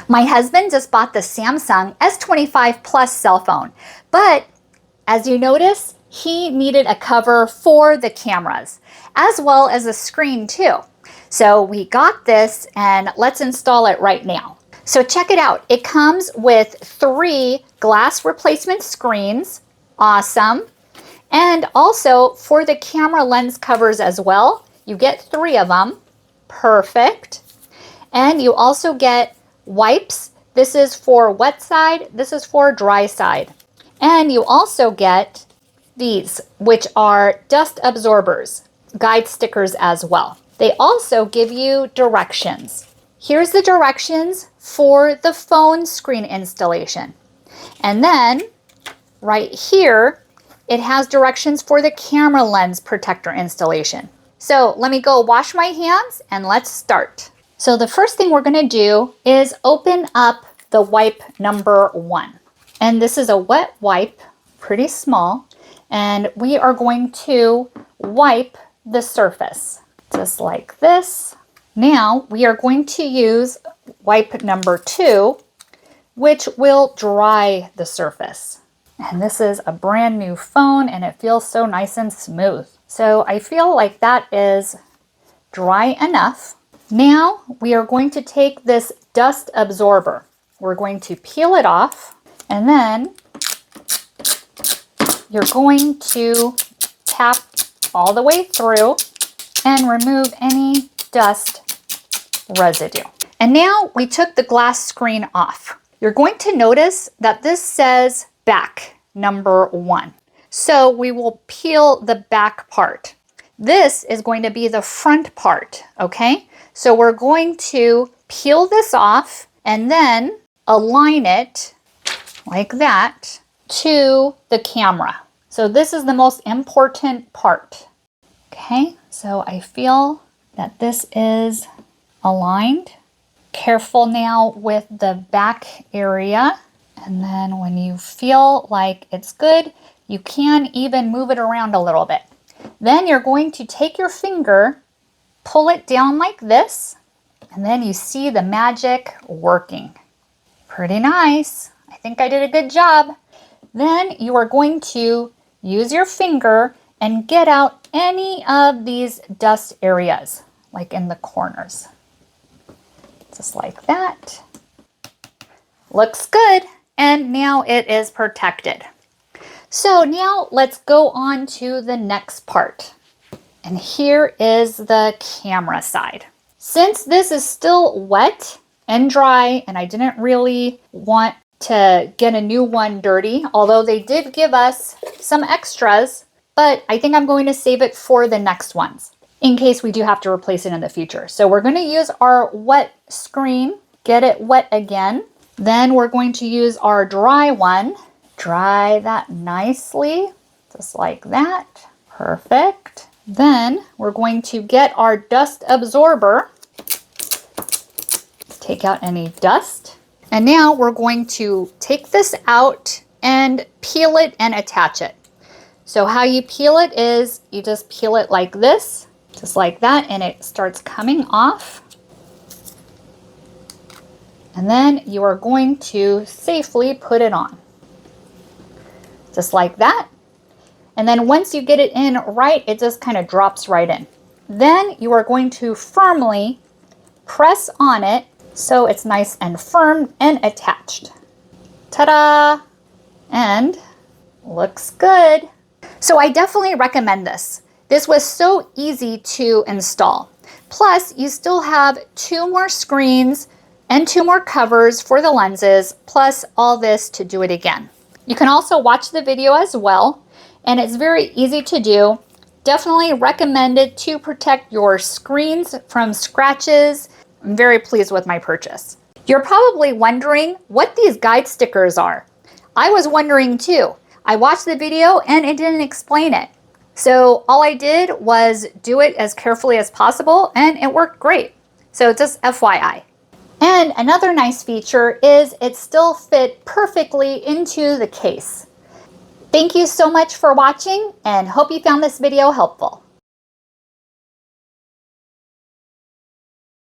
My husband just bought the Samsung S25 Plus cell phone, but as you notice, he needed a cover for the cameras, as well as a screen too. So we got this, and let's install it right now. So check it out. It comes with 3 glass replacement screens. Awesome. And also for the camera lens covers as well, you get 3 of them. Perfect. And you also get wipes. This is for wet side. This is for dry side. And you also get these, which are dust absorbers, guide stickers as well. They also give you directions. Here's the directions for the phone screen installation. And then right here, it has directions for the camera lens protector installation. So let me go wash my hands and let's start. So the first thing we're gonna do is open up the wipe number 1. And this is a wet wipe, pretty small. And we are going to wipe the surface, just like this. Now we are going to use wipe number 2, which will dry the surface. And this is a brand new phone and it feels so nice and smooth. So I feel like that is dry enough. Now we are going to take this dust absorber. We're going to peel it off, and then you're going to tap all the way through and remove any dust residue. And now we took the glass screen off. You're going to notice that this says back number 1. So we will peel the back part. This is going to be the front part, okay? So we're going to peel this off and then align it like that to the camera. So this is the most important part. Okay, so I feel that this is aligned. Careful now with the back area. And then when you feel like it's good, you can even move it around a little bit. Then you're going to take your finger, pull it down like this, and then you see the magic working. Pretty nice. I think I did a good job. Then you are going to use your finger and get out any of these dust areas, like in the corners. Just like that. Looks good. And now it is protected. So now let's go on to the next part. And here is the camera side. Since this is still wet and dry, and I didn't really want to get a new one dirty, although they did give us some extras, but I think I'm going to save it for the next ones in case we do have to replace it in the future. So we're going to use our wet screen, get it wet again. Then we're going to use our dry one. Dry that nicely, just like that. Perfect. Then we're going to get our dust absorber. Take out any dust. And now we're going to take this out and peel it and attach it. So how you peel it is you just peel it like this, just like that, and it starts coming off. And then you are going to safely put it on. Just like that. And then once you get it in right, it just kind of drops right in. Then you are going to firmly press on it so it's nice and firm and attached. Ta-da! And looks good. So I definitely recommend this. This was so easy to install. Plus, you still have 2 more screens and 2 more covers for the lenses, plus all this to do it again. You can also watch the video as well, and it's very easy to do. Definitely recommended to protect your screens from scratches. I'm very pleased with my purchase. You're probably wondering what these guide stickers are. I was wondering too. I watched the video and it didn't explain it. So all I did was do it as carefully as possible and it worked great. So just FYI. And another nice feature is it still fit perfectly into the case. Thank you so much for watching and hope you found this video helpful.